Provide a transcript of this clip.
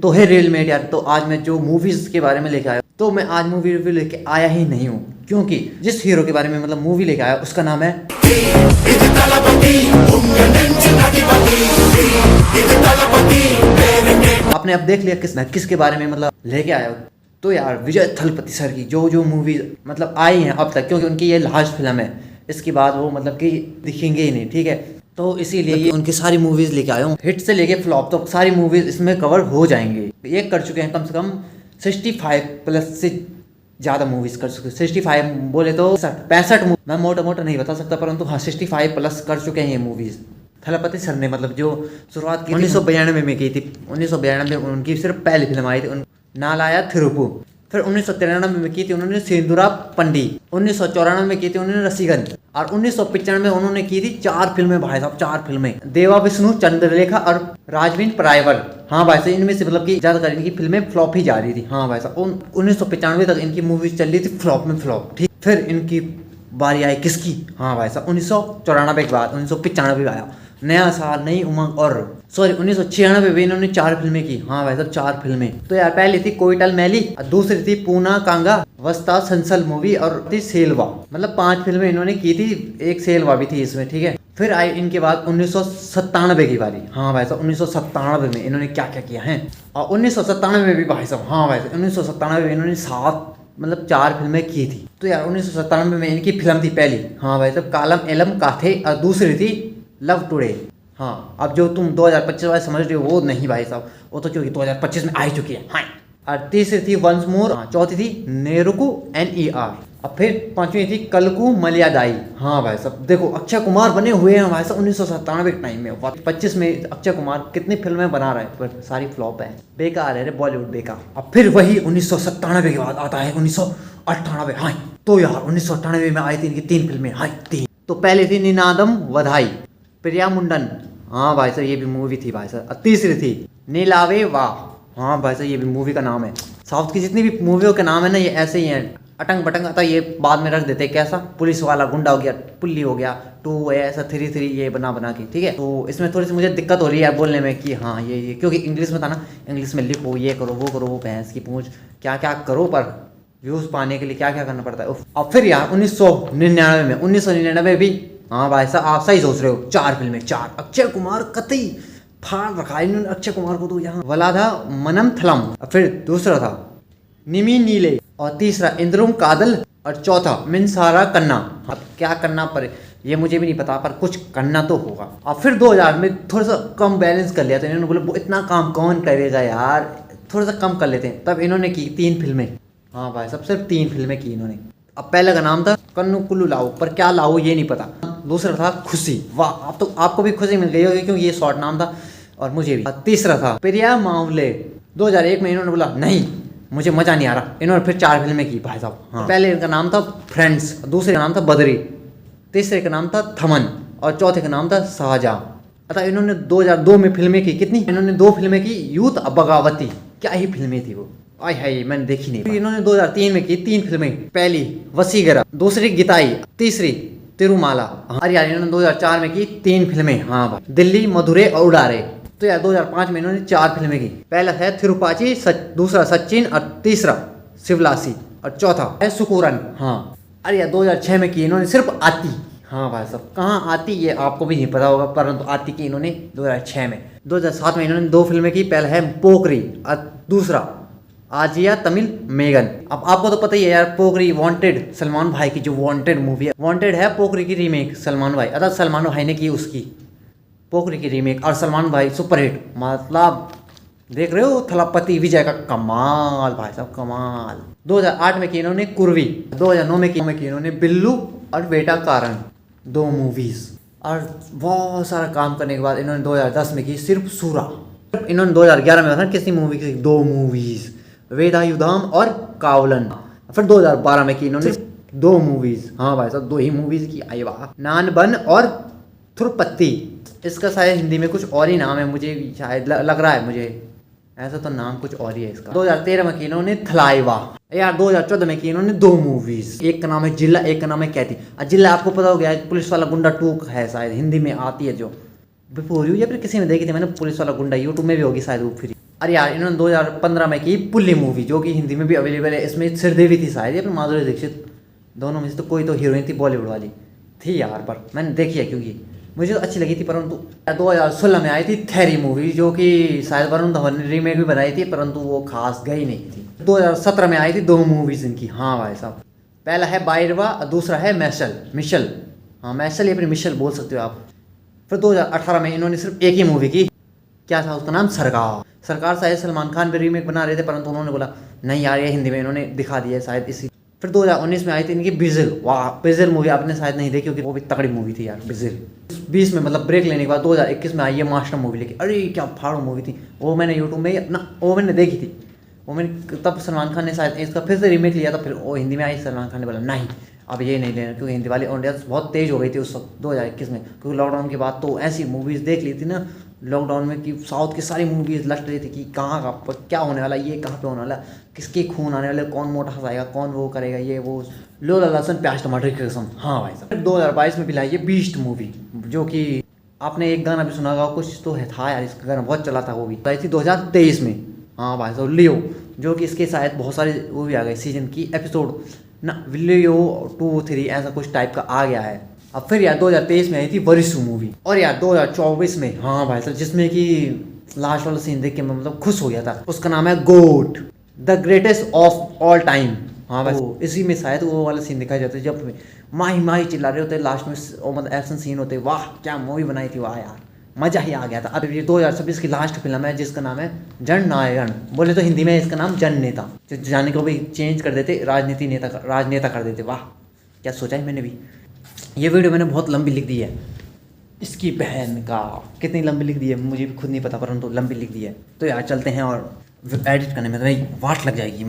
तो है रियल यार। तो आज मैं जो मूवीज के बारे में लेके आया, तो मैं आज मूवी रिव्यू लेके आया ही नहीं हूँ, क्योंकि जिस हीरो के बारे में मतलब मूवी लेके आया उसका नाम है आपने अब देख लिया किसके बारे में मतलब लेके आया हूँ। तो यार विजय थलपति सर की जो मूवी मतलब आई हैं अब तक, क्योंकि उनकी ये लास्ट फिल्म है, इसके बाद वो मतलब कि दिखेंगे ही नहीं, ठीक है। तो इसीलिए ये उनकी सारी मूवीज लेके आया हूँ, हिट से लेके फ्लॉप तक सारी मूवीज इसमें कवर हो जाएंगी। ये कर चुके हैं कम से कम 65 प्लस से ज़्यादा मूवीज कर चुके हैं। 65 बोले तो 65 मैं मोटा नहीं बता सकता, परंतु हाँ 65 प्लस कर चुके हैं ये मूवीज। थलपति सर ने मतलब जो शुरुआत की 1992 में की थी। 1992 में उनकी सिर्फ पहली फिल्म आई थी, नालाया थिरुपु। फिर 1993 में की थी उन्होंने सेंदुरा पंडी। 1994 में की थी उन्होंने रसीगन। और 1995 में उन्होंने की थी 4 फिल्में भाई साहब, 4 फिल्में, देवा विष्णु, चंद्रलेखा और राजवीन परायवर। हाँ भाई साहब, इनमें से मतलब कि ज्यादातर इनकी फिल्में फ्लॉप ही जा रही थी। हाँ भाई साहब, 1995 तक इनकी मूवीज चल रही थी फ्लॉप में फ्लॉप, ठीक। फिर इनकी बारी आई किसकी? हाँ भाई साहब, 1994 के बाद 1995 आया, नया साल, नई उमंग। और सॉरी 1996 में इन्होंने 4 फिल्में की। हाँ भाई साहब 4 फिल्में। तो यार पहली थी कोइटल मैली, दूसरी थी पूना कांगा वस्ता संसल मूवी, और थी सेलवा। मतलब 5 फिल्में इन्होंने की थी, एक सेलवा भी थी इसमें, ठीक है। फिर आई इनके बाद 1997 की बारी। हाँ भाई साहब 1997 में इन्होंने क्या क्या किया है। और 1997 में भी भाई साहब, हाँ भाई साहब 1997 में इन्होंने 7 मतलब 4 फिल्में की थी। तो यार 1997 में इनकी फिल्म थी पहली, हाँ भाई साहब, कालम एलम काथे, और दूसरी थी लव टुडे। हाँ, अब जो तुम 2025 वाले समझ रहे हो वो नहीं भाई साहब, वो तो क्योंकि 2025 में आ ही चुकी है। हाँ। और तीसरी थी वंस मोर, चौथी थी नेरुकु NER, और फिर 5वीं थी कलकू मलयादाई। हाँ भाई साहब देखो, अक्षय कुमार बने हुए हैं भाई साहब 1997 के टाइम में। 25 में अक्षय कुमार कितनी फिल्में बना रहे हैं, पर सारी फ्लॉप है, बेकार है रे बॉलीवुड बेकार। अब फिर वही 1997 के बाद आता है 1998। हाँ, तो यार 1998 में आई थी इनकी 3 फिल्में। हाँ 3। तो पहले थी निनादम वधाई, प्रिया मुंडन। हाँ भाई साहब ये भी मूवी थी भाई साहब। तीसरी थी नीलावे वाह। हाँ भाई साहब ये भी मूवी का नाम है। साउथ की जितनी भी मूवियों के नाम है ना, ये ऐसे ही हैं, अटंग बटंग आता, ये बाद में रख देते। कैसा? पुलिस वाला, गुंडा हो गया, पुल्ली हो गया, 2 ऐसा 3 ये बना के, ठीक है। तो इसमें थोड़ी सी मुझे दिक्कत हो रही है यार बोलने में कि हाँ ये क्योंकि इंग्लिश में था ना, इंग्लिश में लिखो, ये करो, वो भैंस की पूंछ, क्या क्या करो, पर व्यूज़ पाने के लिए क्या क्या करना पड़ता है। और फिर यार 1999 भी, हाँ भाई साहब आप सही सोच रहे हो, 4 फिल्में, 4। अक्षय कुमार कतई फाड़ रखा है इन्होंने अक्षय कुमार को तो यहाँ। वलाधा मनम थलम, फिर दूसरा था निमी नीले, और तीसरा इंद्रुम कादल, और चौथा मिनसारा कन्ना। अब क्या करना पर ये मुझे भी नहीं पता, पर कुछ करना तो होगा। और फिर 2000 में थोड़ा सा कम बैलेंस कर लिया था इन्होंने, बोले वो इतना काम कौन करेगा यार, थोड़ा सा कम कर लेते हैं। तब इन्होंने की 3 फिल्में। हाँ भाई साहब सिर्फ 3 फिल्में की इन्होंने। अब पहले का नाम था कन्नू कुल्लू लाओ, पर क्या लाओ ये नहीं पता। दूसरा था खुशी, वाह अब तो आपको भी खुशी मिल गई होगी क्योंकि ये शॉर्ट नाम था, और मुझे भी। तीसरा था प्रिया मावले। 2001 में इन्होंने बोला नहीं मुझे मजा नहीं आ रहा, इन्होंने फिर 4 फिल्में की भाई साहब। हाँ। पहले इनका नाम था फ्रेंड्स, दूसरे का नाम था बदरी, तीसरे का नाम था थमन, और चौथे का नाम था शाहजहां। अतः इन्होंने 2002 में फिल्में की। कितनी? इन्होंने 2 फिल्में की, यूथ बगावती, क्या ही फिल्में थी वो, आय हाय मैंने देखी नहीं। इन्होंने 2003 में की 3 फिल्में, पहली वसीगरा, दूसरी गीताई, तीसरी तिरुमाला। अरे यार इन्होंने 2004 में की 3 फिल्में। हाँ भाई, दिल्ली, मधुरे और उड़ारे। तो यार 2005 में इन्होंने 4 फिल्में की। पहला है थिरुपाची, दूसरा सचिन, और तीसरा शिवलासी, और चौथा है सुकुरन। हाँ। अरे यार 2006 में की इन्होंने सिर्फ आती। हाँ भाई साहब कहाँ आती ये आपको भी नहीं पता होगा, परंतु आती की इन्होंने 2006 में। 2007 में इन्होंने 2 फिल्में की, पहला है पोखरी, और दूसरा आजिया तमिल मेगन। अब आपको तो पता ही है यार, पोखरी वांटेड, सलमान भाई की जो वांटेड मूवी है, वांटेड है पोखरी की रीमेक सलमान भाई, अर्थात सलमान भाई ने की उसकी पोखरी की रीमेक, और सलमान भाई सुपरहिट। मतलब देख रहे हो थलपति विजय का कमाल भाई साहब कमाल। 2008 में की इन्होंने कुर्वी, 2009 में की इन्होंने बिल्लू और बेटा कारण, 2 मूवीज। और बहुत सारा काम करने के बाद इन्होंने 2010 में की सिर्फ सूरा। इन्होंने 2011 में था किसी मूवी की 2 मूवीज, वेदायुधाम और कावलन। फिर 2012 में की इन्होंने 2 मूवीज। हाँ भाई साहब 2 ही मूवीज की, आई वाह, नान बन और थुरपत्ती। इसका शायद हिंदी में कुछ और ही नाम है, मुझे शायद लग रहा है, मुझे ऐसा तो नाम कुछ और ही है इसका। 2013 में की इन्होंने थलाइवा। यार 2014 में की इन्होंने 2 मूवीज, एक का नाम है जिला, एक का नाम है कैथी। जिला आपको पता हो गया, पुलिस वाला गुंडा 2 है शायद हिंदी में आती है, जो बिफोर यू या फिर किसी ने देखी थी मैंने, पुलिस वाला गुंडा, यूट्यूब में भी होगी शायद वो फ्री। अरे यार इन्होंने 2015 में की पुल्ली मूवी, जो कि हिंदी में भी अवेलेबल है। इसमें श्रीदेवी थी शायद या फिर माधुरी दीक्षित, दोनों में से तो कोई तो हीरोइन थी बॉलीवुड वाली थी यार। पर मैंने देखी है क्योंकि मुझे तो अच्छी लगी थी। परंतु 2016 में आई थी थेरी मूवी, जो कि शायद वरुण धवन ने रीमेक भी बनाई थी, परंतु वो खास गई नहीं थी। 2017 में आई थी 2 मूवीज इनकी। हाँ भाई साहब, पहला है बाइरवा और दूसरा है मिशल। हाँ मैशल या फिर मिशल बोल सकते हो आप। फिर 2018 में इन्होंने सिर्फ एक ही मूवी की, क्या था उसका नाम, सरकार शायद सलमान खान पे रीमेक बना रहे थे, परंतु उन्होंने बोला नहीं यार ये हिंदी में इन्होंने दिखा दिया है शायद इसी। फिर 2019 में आई थी इनकी बिजिल। वाह, बिजिल मूवी आपने शायद नहीं देखी क्योंकि वो भी तगड़ी मूवी थी यार बिजिल। 20 में मतलब ब्रेक लेने के बाद 2021 में आई है मास्टर मूवी लेके। अरे क्या फाड़ो मूवी थी वो, मैंने यूट्यूब में ना वो मैंने देखी थी वो। मैंने तब सलमान खान ने शायद इसका फिर से रीमेक लिया था, फिर वो हिंदी में आई। सलमान खान ने बोला नहीं अब ये नहीं लेना, क्योंकि हिंदी वाली ऑडियंस बहुत तेज़ हो गई थी उस वक्त 2021 में, क्योंकि लॉकडाउन के बाद तो ऐसी मूवीज़ देख ली थी ना लॉकडाउन में कि साउथ की सारी मूवीज़ लट रही थी कि कहाँ का क्या होने वाला, ये कहाँ पे होने वाला, किसके खून आने वाले, कौन मोटा हंसाएगा, कौन वो करेगा, ये वो लोला लहसुन प्याज टमाटर की कसम। हाँ भाई साहब 2022 में भी लाई है बीस्ट मूवी, जो कि आपने एक गाना भी सुना होगा, कुछ तो है था यार इसका गाना बहुत चला था, वो भी आई थी 2023 में। हाँ भाई साहब लियो, जो कि इसके शायद बहुत सारे वो भी आ गए सीजन की एपिसोड ना, लियो 2, 3 ऐसा कुछ टाइप का आ गया है। अब फिर यार 2023 में आई थी वरिसु मूवी। और यार 2024 में, हाँ भाई साहब, जिसमें कि लास्ट वाला सीन देख के मैं मतलब खुश हो गया था, उसका नाम है GOAT, the greatest of all time. हाँ भाई तो इसी में शायद वो वाला सीन दिखाया जाता है जब माही माही चिल्ला रहे होते लास्ट में, वो मतलब एक्शन सीन होते। वाह क्या मूवी बनाई थी, वाह यार मज़ा ही आ गया था। अब ये 2026 की लास्ट फिल्म है जिसका नाम है जननायक, बोले तो हिंदी में इसका नाम जन नेता, जो जाने को भी चेंज कर देते राजनेता कर देते। वाह क्या सोचा है मैंने भी। ये वीडियो मैंने बहुत लंबी लिख दी है, इसकी बहन का कितनी लंबी लिख दी है मुझे भी खुद नहीं पता, परंतु लंबी लिख दी है। तो यार चलते हैं, और एडिट करने में तो नहीं वाट लग जाएगी।